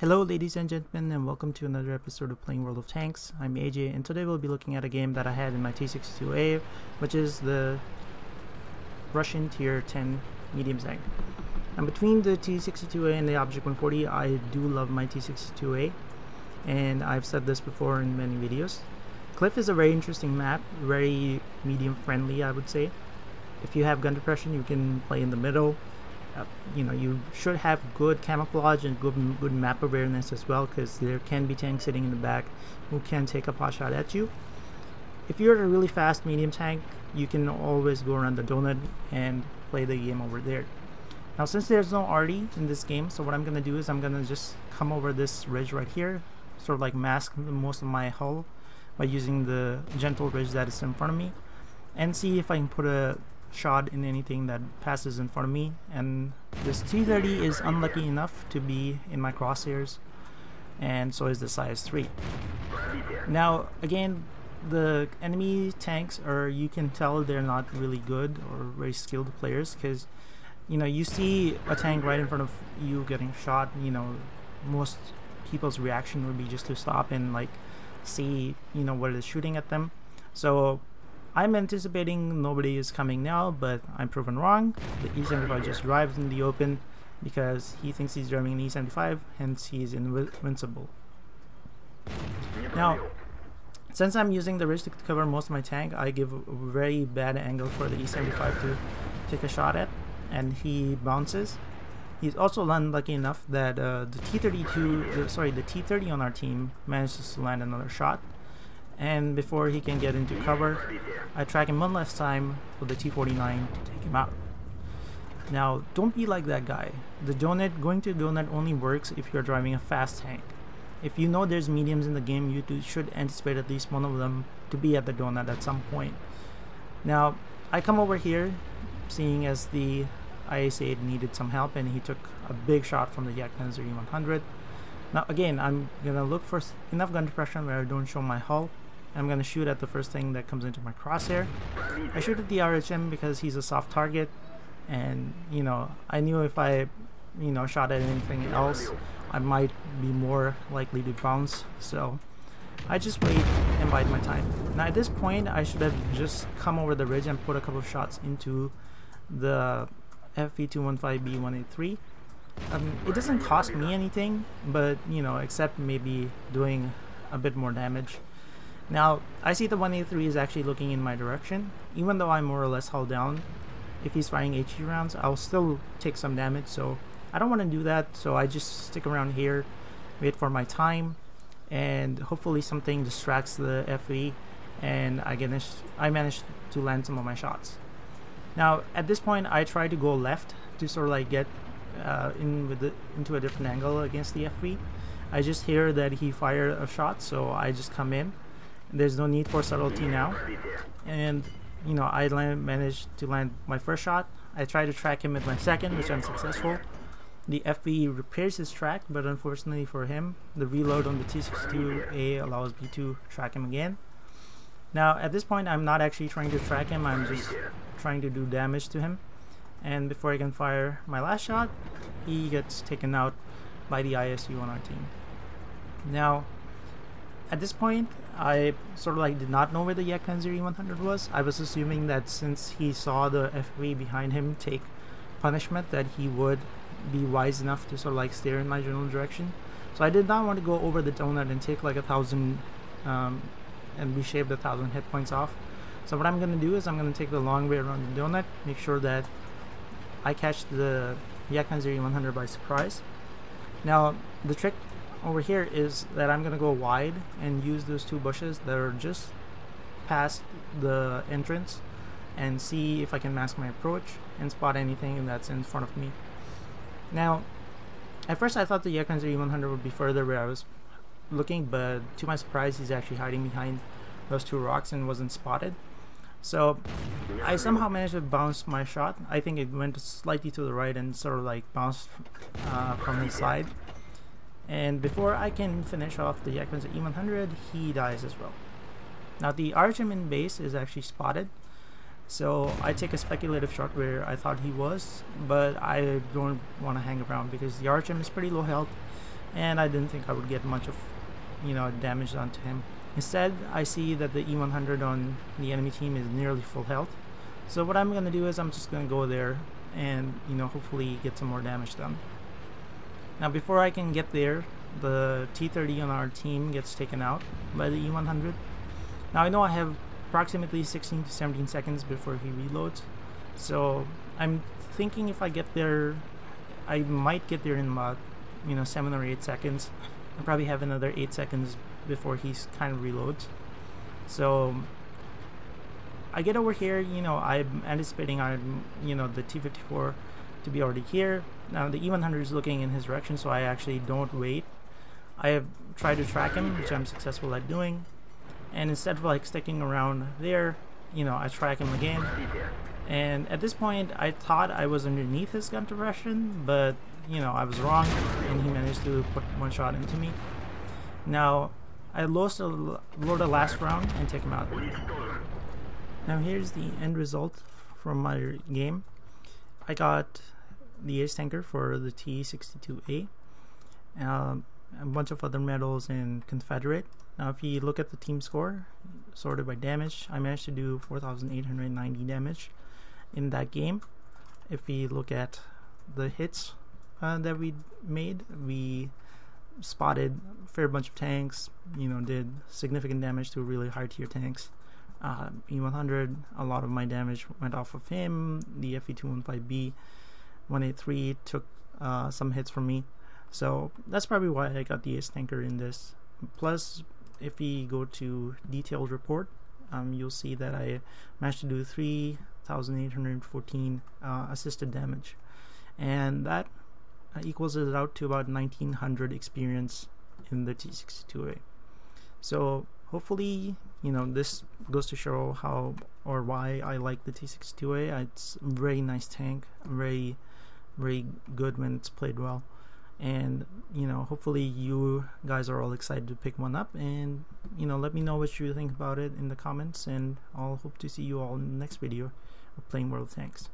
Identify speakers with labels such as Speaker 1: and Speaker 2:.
Speaker 1: Hello ladies and gentlemen, and welcome to another episode of Playing World of Tanks. I'm AJ, and today we'll be looking at a game that I had in my T62a, which is the Russian Tier 10 medium tank. And between the T62a and the Object 140, I do love my T62a, and I've said this before in many videos. Cliff is a very interesting map, very medium friendly, I would say. If you have gun depression, you can play in the middle. You should have good camouflage and good map awareness as well, because there can be tanks sitting in the back who can take a pot shot at you. If you're a really fast medium tank, you can always go around the donut and play the game over there. Now, since there's no RD in this game, so what I'm going to do is I'm going to just come over this ridge right here, sort of like mask most of my hull by using the gentle ridge that is in front of me, and see if I can put a shot in anything that passes in front of me. And this T30 is unlucky enough to be in my crosshairs, and so is the size 3. Now again, the enemy tanks you can tell they're not really good or very skilled players, because you see a tank right in front of you getting shot. Most people's reaction would be just to stop and see what is shooting at them. So I'm anticipating nobody is coming now, but I'm proven wrong. The E75 just drives in the open because he thinks he's driving an E75, hence he's invincible. Now, since I'm using the ridge to cover most of my tank, I give a very bad angle for the E75 to take a shot at, and he bounces. He's also unlucky enough that the T30 on our team manages to land another shot. And before he can get into cover, I track him one last time with the T49 to take him out. Now, don't be like that guy. Going to donut only works if you're driving a fast tank. If you know there's mediums in the game, you should anticipate at least one of them to be at the donut at some point. Now, I come over here, seeing as the IS-8 needed some help, and he took a big shot from the Yak-10 100. Now again, I'm gonna look for enough gun depression where I don't show my hull. I'm gonna shoot at the first thing that comes into my crosshair. I shoot at the RHM because he's a soft target, and I knew if I shot at anything else, I might be more likely to bounce. So I just wait and bide my time. Now at this point, I should have just come over the ridge and put a couple of shots into the FV215B183. It doesn't cost me anything, but except maybe doing a bit more damage. Now I see the 183 is actually looking in my direction. Even though I'm more or less hull down, if he's firing HE rounds, I'll still take some damage, so I don't want to do that. So I just stick around here, wait for my time, and hopefully something distracts the FV, and I manage to land some of my shots. Now at this point, I try to go left to sort of get into a different angle against the FV. I just hear that he fired a shot, so I just come in. There's no need for subtlety now, and I managed to land my first shot. I try to track him with my second, which I'm successful. The FV repairs his track, but unfortunately for him, the reload on the T62a allows me to track him again. Now at this point, I'm not actually trying to track him, I'm just trying to do damage to him. And before I can fire my last shot, he gets taken out by the ISU on our team. Now, at this point, I sort of did not know where the Yak-10 100 was. I was assuming that since he saw the FV behind him take punishment, that he would be wise enough to sort of steer in my general direction. So I did not want to go over the donut and take 1,000 and be shaved 1,000 hit points off. So what I'm going to do is I'm going to take the long way around the donut, make sure that I catch the Yak-10 100 by surprise. Now the trick over here is that I'm gonna go wide and use those two bushes that are just past the entrance, and see if I can mask my approach and spot anything that's in front of me. Now at first I thought the Yak-10 100 would be further where I was looking, but to my surprise he's actually hiding behind those two rocks and wasn't spotted. So I somehow managed to bounce my shot. I think it went slightly to the right and sort of bounced from his side. And before I can finish off the Yak-10 100, he dies as well. Now the RHM in base is actually spotted, so I take a speculative shot where I thought he was, but I don't want to hang around because the RHM is pretty low health, and I didn't think I would get much of, you know, damage onto him. Instead, I see that the E100 on the enemy team is nearly full health. So what I'm going to do is I'm just going to go there and, you know, hopefully get some more damage done. Now before I can get there, the T30 on our team gets taken out by the E100. Now I know I have approximately 16 to 17 seconds before he reloads. So I'm thinking if I get there, I might get there in about, you know, 7 or 8 seconds. I probably have another 8 seconds before he's kind of reloads. So I get over here, you know, I'm anticipating you know, the T54 to be already here. Now the E100 is looking in his direction, so I actually don't wait. I have tried to track him, which I'm successful at doing, and instead of like sticking around there, you know, I track him again. And at this point I thought I was underneath his gun direction, but you know, I was wrong, and he managed to put one shot into me. Now I load the last round and take him out. Now here's the end result from my game. I got the Ace tanker for the T62a, a bunch of other medals and Confederate. Now if you look at the team score sorted by damage, I managed to do 4,890 damage in that game. If we look at the hits that we made, we spotted a fair bunch of tanks, you know, did significant damage to really high tier tanks. E100, a lot of my damage went off of him. The FE215B 183 took some hits from me, so that's probably why I got the Ace tanker in this. Plus, if we go to detailed report, you'll see that I managed to do 3,814 assisted damage, and that equals it out to about 1,900 experience in the T62a. So hopefully, you know, this goes to show how or why I like the T62a. It's a very nice tank, very good when it's played well, and you know, hopefully you guys are all excited to pick one up, and you know, let me know what you think about it in the comments, and I'll hope to see you all in the next video of Playing World of Tanks.